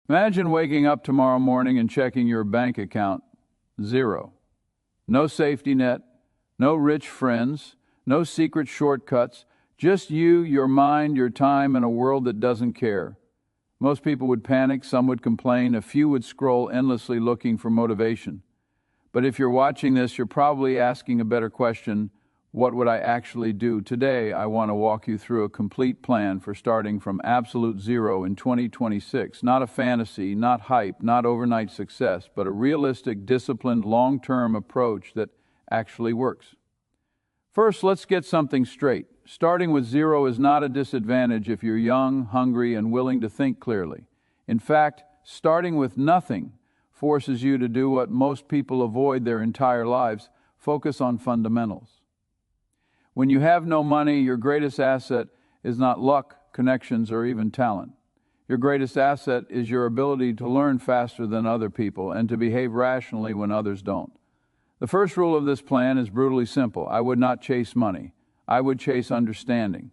Imagine waking up tomorrow morning and checking your bank account. Zero. No safety net, no rich friends, no secret shortcuts, just you, your mind, your time, and a world that doesn't care. Most people would panic, some would complain, a few would scroll endlessly looking for motivation. But if you're watching this, you're probably asking a better question: what would I actually do? Today, I want to walk you through a complete plan for starting from absolute zero in 2026. Not a fantasy, not hype, not overnight success, but a realistic, disciplined, long-term approach that actually works. First, let's get something straight. Starting with zero is not a disadvantage if you're young, hungry, and willing to think clearly. In fact, starting with nothing forces you to do what most people avoid their entire lives: focus on fundamentals. When you have no money, your greatest asset is not luck, connections, or even talent. Your greatest asset is your ability to learn faster than other people and to behave rationally when others don't. The first rule of this plan is brutally simple. I would not chase money. I would chase understanding.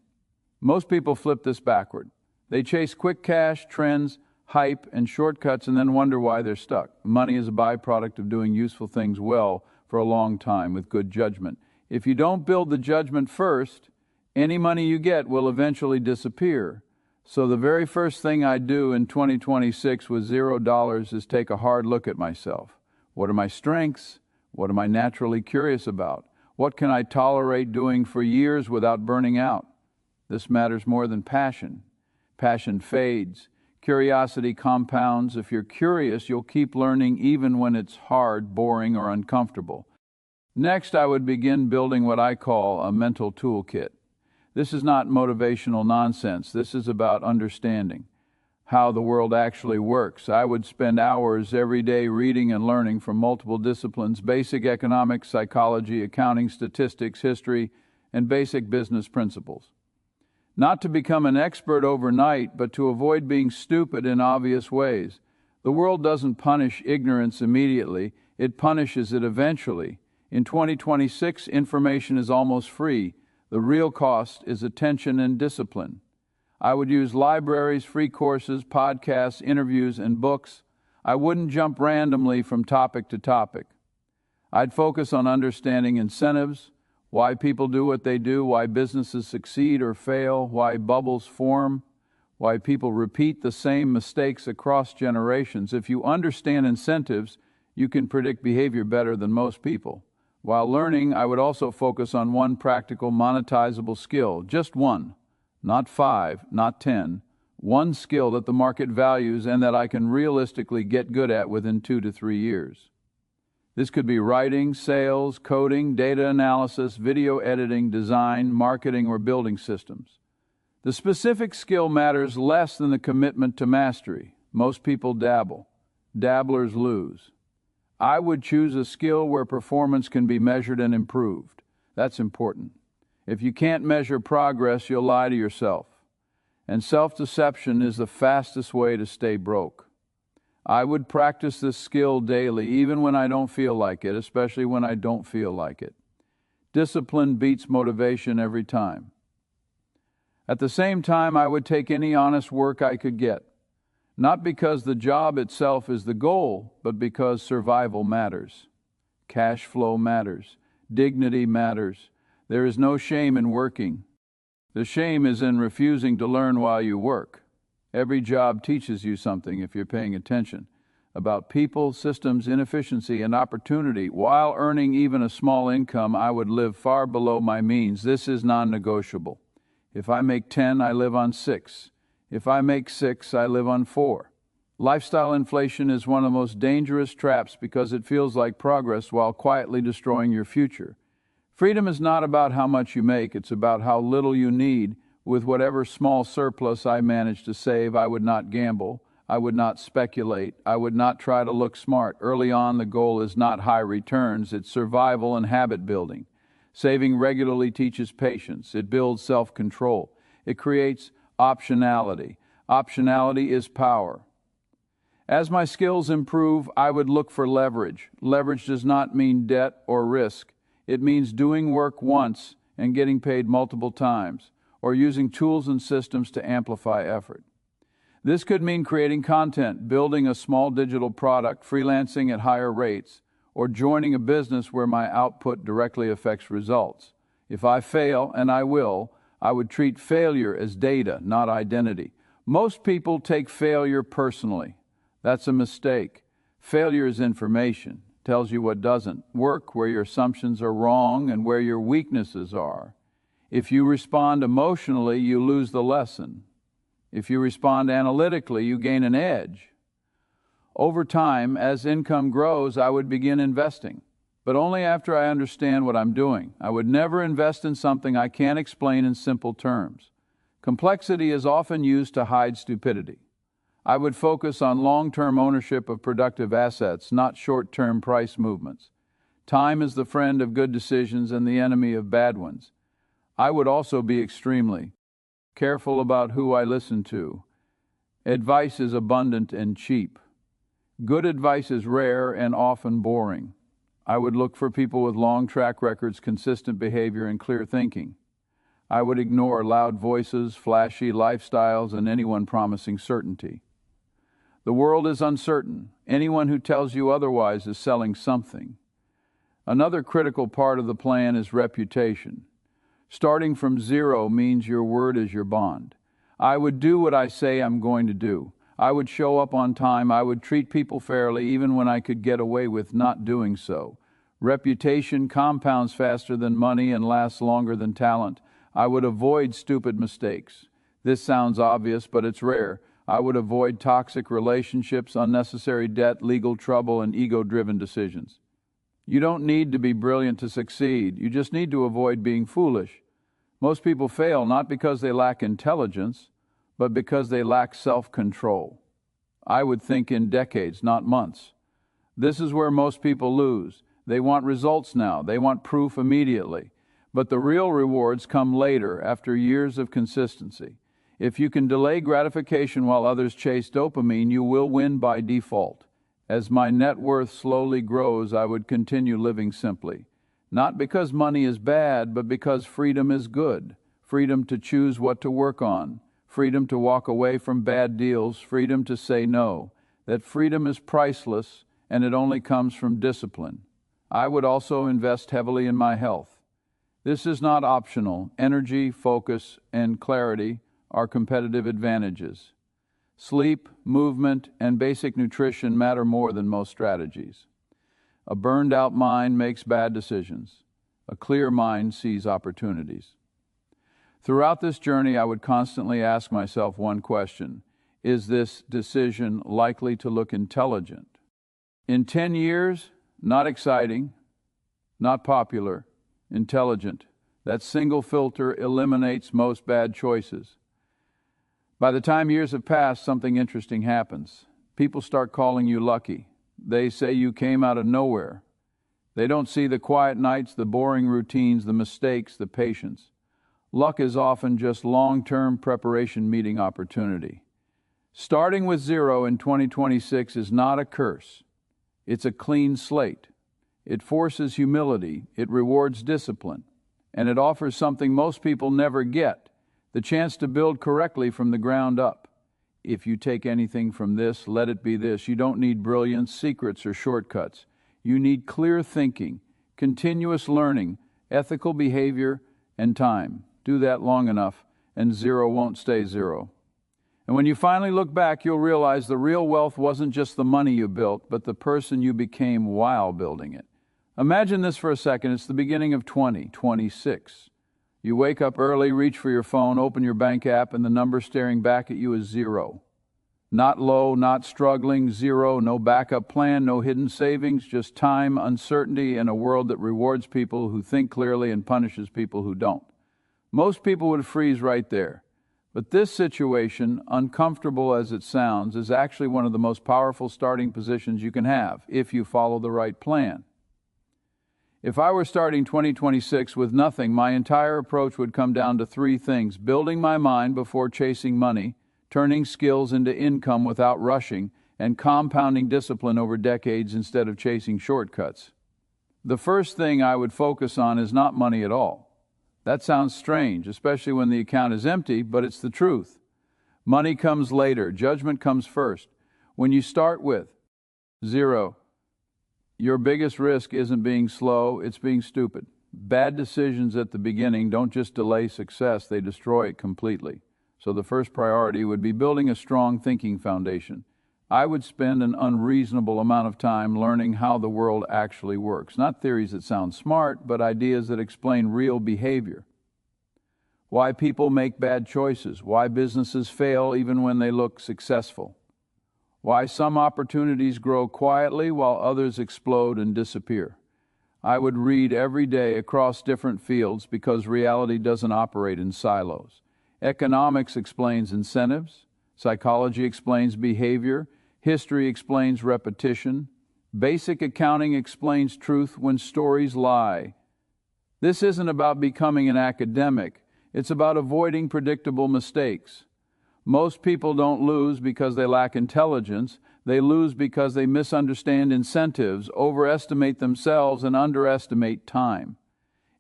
Most people flip this backward. They chase quick cash, trends, hype, and shortcuts and then wonder why they're stuck. Money is a byproduct of doing useful things well for a long time with good judgment. If you don't build the judgment first, any money you get will eventually disappear. So the very first thing I do in 2026 with $0 is take a hard look at myself. What are my strengths? What am I naturally curious about? What can I tolerate doing for years without burning out? This matters more than passion. Passion fades. Curiosity compounds. If you're curious, you'll keep learning even when it's hard, boring, or uncomfortable. Next, I would begin building what I call a mental toolkit. This is not motivational nonsense. This is about understanding how the world actually works. I would spend hours every day reading and learning from multiple disciplines: basic economics, psychology, accounting, statistics, history, and basic business principles. Not to become an expert overnight, but to avoid being stupid in obvious ways. The world doesn't punish ignorance immediately. It punishes it eventually. In 2026, information is almost free. The real cost is attention and discipline. I would use libraries, free courses, podcasts, interviews, and books. I wouldn't jump randomly from topic to topic. I'd focus on understanding incentives, why people do what they do, why businesses succeed or fail, why bubbles form, why people repeat the same mistakes across generations. If you understand incentives, you can predict behavior better than most people. While learning, I would also focus on one practical, monetizable skill. Just one. Not 5, not 10. One skill that the market values and that I can realistically get good at within 2 to 3 years. This could be writing, sales, coding, data analysis, video editing, design, marketing, or building systems. The specific skill matters less than the commitment to mastery. Most people dabble. Dabblers lose. I would choose a skill where performance can be measured and improved. That's important. If you can't measure progress, you'll lie to yourself. And self-deception is the fastest way to stay broke. I would practice this skill daily, even when I don't feel like it, especially when I don't feel like it. Discipline beats motivation every time. At the same time, I would take any honest work I could get. Not because the job itself is the goal, but because survival matters. Cash flow matters. Dignity matters. There is no shame in working. The shame is in refusing to learn while you work. Every job teaches you something, if you're paying attention, about people, systems, inefficiency, and opportunity. While earning even a small income, I would live far below my means. This is non-negotiable. If I make 10, I live on 6. If I make 6, I live on 4. Lifestyle inflation is one of the most dangerous traps because it feels like progress while quietly destroying your future. Freedom is not about how much you make, it's about how little you need. With whatever small surplus I manage to save, I would not gamble, I would not speculate, I would not try to look smart. Early on, the goal is not high returns, it's survival and habit building. Saving regularly teaches patience, it builds self-control, it creates optionality. Optionality is power. As my skills improve, I would look for leverage. Leverage does not mean debt or risk. It means doing work once and getting paid multiple times, or using tools and systems to amplify effort. This could mean creating content, building a small digital product, freelancing at higher rates, or joining a business where my output directly affects results. If I fail, and I will, I would treat failure as data, not identity. Most people take failure personally. That's a mistake. Failure is information. Tells you what doesn't work, where your assumptions are wrong, and where your weaknesses are. If you respond emotionally, you lose the lesson. If you respond analytically, you gain an edge. Over time, as income grows, I would begin investing, but only after I understand what I'm doing. I would never invest in something I can't explain in simple terms. Complexity is often used to hide stupidity. I would focus on long-term ownership of productive assets, not short-term price movements. Time is the friend of good decisions and the enemy of bad ones. I would also be extremely careful about who I listen to. Advice is abundant and cheap. Good advice is rare and often boring. I would look for people with long track records, consistent behavior, and clear thinking. I would ignore loud voices, flashy lifestyles, and anyone promising certainty. The world is uncertain. Anyone who tells you otherwise is selling something. Another critical part of the plan is reputation. Starting from zero means your word is your bond. I would do what I say I'm going to do. I would show up on time. I would treat people fairly even when I could get away with not doing so. Reputation compounds faster than money and lasts longer than talent. I would avoid stupid mistakes. This sounds obvious, but it's rare. I would avoid toxic relationships, unnecessary debt, legal trouble, and ego-driven decisions. You don't need to be brilliant to succeed. You just need to avoid being foolish. Most people fail not because they lack intelligence, but because they lack self-control. I would think in decades, not months. This is where most people lose. They want results now. They want proof immediately. But the real rewards come later, after years of consistency. If you can delay gratification while others chase dopamine, you will win by default. As my net worth slowly grows, I would continue living simply. Not because money is bad, but because freedom is good. Freedom to choose what to work on. Freedom to walk away from bad deals. Freedom to say no. That freedom is priceless, and it only comes from discipline. I would also invest heavily in my health. This is not optional. Energy, focus, and clarity are competitive advantages. Sleep, movement, and basic nutrition matter more than most strategies. A burned-out mind makes bad decisions. A clear mind sees opportunities. Throughout this journey, I would constantly ask myself one question: is this decision likely to look intelligent? In 10 years, not exciting, not popular, intelligent. That single filter eliminates most bad choices. By the time years have passed, something interesting happens. People start calling you lucky. They say you came out of nowhere. They don't see the quiet nights, the boring routines, the mistakes, the patience. Luck is often just long-term preparation meeting opportunity. Starting with zero in 2026 is not a curse. It's a clean slate. It forces humility, it rewards discipline, and it offers something most people never get: the chance to build correctly from the ground up. If you take anything from this, let it be this: you don't need brilliance, secrets, or shortcuts. You need clear thinking, continuous learning, ethical behavior, and time. Do that long enough, and zero won't stay zero. And when you finally look back, you'll realize the real wealth wasn't just the money you built, but the person you became while building it. Imagine this for a second. It's the beginning of 2026. You wake up early, reach for your phone, open your bank app, and the number staring back at you is zero. Not low, not struggling, zero, no backup plan, no hidden savings, just time, uncertainty, and a world that rewards people who think clearly and punishes people who don't. Most people would freeze right there. But this situation, uncomfortable as it sounds, is actually one of the most powerful starting positions you can have if you follow the right plan. If I were starting 2026 with nothing, my entire approach would come down to three things: building my mind before chasing money, turning skills into income without rushing, and compounding discipline over decades instead of chasing shortcuts. The first thing I would focus on is not money at all. That sounds strange, especially when the account is empty, but it's the truth. Money comes later. Judgment comes first. When you start with 0, your biggest risk isn't being slow, it's being stupid. Bad decisions at the beginning don't just delay success, they destroy it completely. So the first priority would be building a strong thinking foundation. I would spend an unreasonable amount of time learning how the world actually works. Not theories that sound smart, but ideas that explain real behavior. Why people make bad choices, why businesses fail even when they look successful. Why some opportunities grow quietly while others explode and disappear. I would read every day across different fields because reality doesn't operate in silos. Economics explains incentives, psychology explains behavior, history explains repetition, basic accounting explains truth when stories lie. This isn't about becoming an academic, it's about avoiding predictable mistakes. Most people don't lose because they lack intelligence. They lose because they misunderstand incentives, overestimate themselves, and underestimate time.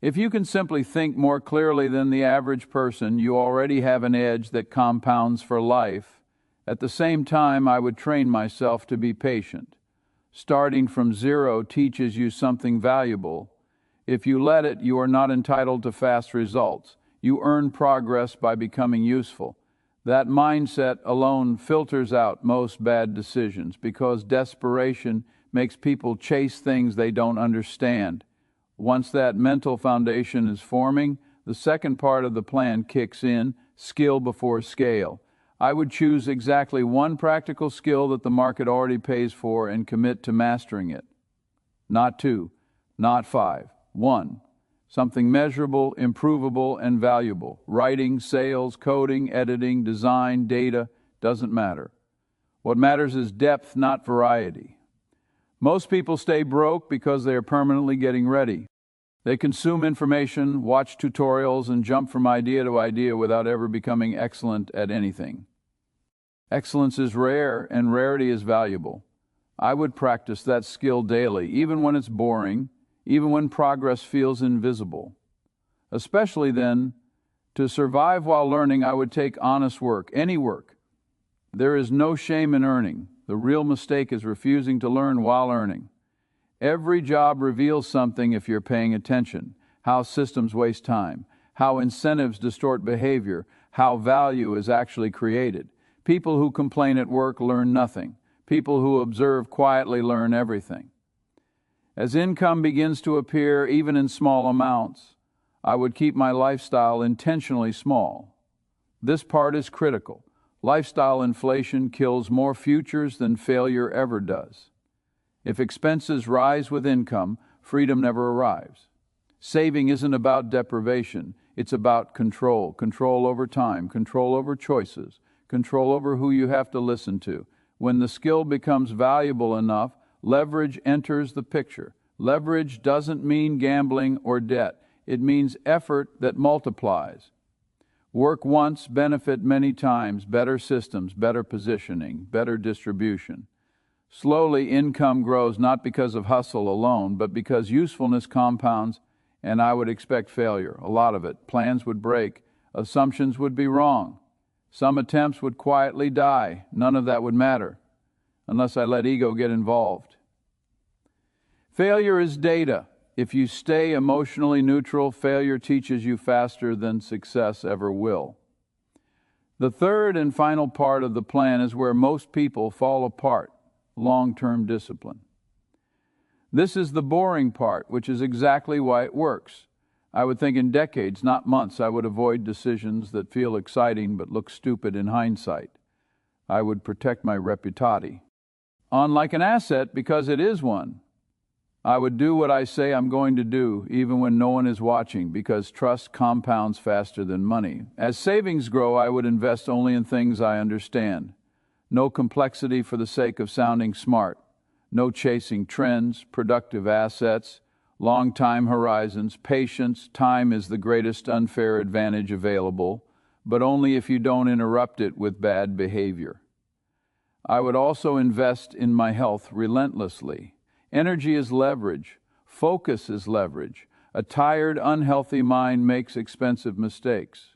If you can simply think more clearly than the average person, you already have an edge that compounds for life. At the same time, I would train myself to be patient. Starting from 0 teaches you something valuable. If you let it, you are not entitled to fast results. You earn progress by becoming useful. That mindset alone filters out most bad decisions because desperation makes people chase things they don't understand. Once that mental foundation is forming, the second part of the plan kicks in, skill before scale. I would choose exactly one practical skill that the market already pays for and commit to mastering it. Not 2, not 5, 1. Something measurable, improvable, and valuable. Writing, sales, coding, editing, design, data, doesn't matter. What matters is depth, not variety. Most people stay broke because they are permanently getting ready. They consume information, watch tutorials, and jump from idea to idea without ever becoming excellent at anything. Excellence is rare, and rarity is valuable. I would practice that skill daily, even when it's boring, even when progress feels invisible. Especially then, to survive while learning, I would take honest work, any work. There is no shame in earning. The real mistake is refusing to learn while earning. Every job reveals something if you're paying attention. How systems waste time, how incentives distort behavior, how value is actually created. People who complain at work learn nothing. People who observe quietly learn everything. As income begins to appear, even in small amounts, I would keep my lifestyle intentionally small. This part is critical. Lifestyle inflation kills more futures than failure ever does. If expenses rise with income, freedom never arrives. Saving isn't about deprivation. It's about control. Control over time, control over choices, control over who you have to listen to. When the skill becomes valuable enough, leverage enters the picture. Leverage doesn't mean gambling or debt. It means effort that multiplies. Work once, benefit many times, better systems, better positioning, better distribution. Slowly, income grows not because of hustle alone, but because usefulness compounds, and I would expect failure, a lot of it. Plans would break, assumptions would be wrong. Some attempts would quietly die. None of that would matter, unless I let ego get involved. Failure is data. If you stay emotionally neutral, failure teaches you faster than success ever will. The third and final part of the plan is where most people fall apart: long-term discipline. This is the boring part, which is exactly why it works. I would think in decades, not months, I would avoid decisions that feel exciting but look stupid in hindsight. I would protect my reputati. On like an asset, because it is one. I would do what I say I'm going to do, even when no one is watching, because trust compounds faster than money. As savings grow, I would invest only in things I understand. No complexity for the sake of sounding smart. No chasing trends, productive assets, long time horizons, patience. Time is the greatest unfair advantage available, but only if you don't interrupt it with bad behavior. I would also invest in my health relentlessly. Energy is leverage. Focus is leverage. A tired, unhealthy mind makes expensive mistakes.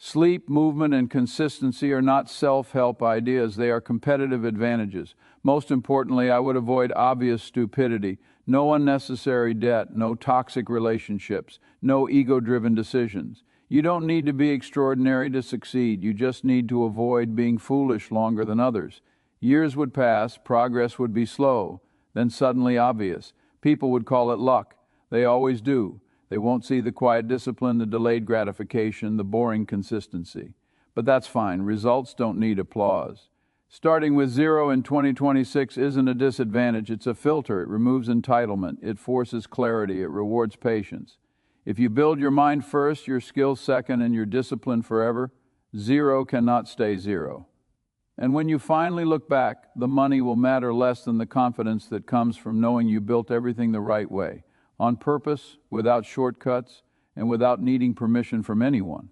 Sleep, movement, and consistency are not self-help ideas. They are competitive advantages. Most importantly, I would avoid obvious stupidity, no unnecessary debt, no toxic relationships, no ego-driven decisions. You don't need to be extraordinary to succeed. You just need to avoid being foolish longer than others. Years would pass, progress would be slow, then suddenly obvious. People would call it luck. They always do. They won't see the quiet discipline, the delayed gratification, the boring consistency. But that's fine. Results don't need applause. Starting with 0 in 2026 isn't a disadvantage. It's a filter. It removes entitlement. It forces clarity. It rewards patience. If you build your mind first, your skills second, and your discipline forever, 0 cannot stay 0. And when you finally look back, the money will matter less than the confidence that comes from knowing you built everything the right way, on purpose, without shortcuts, and without needing permission from anyone.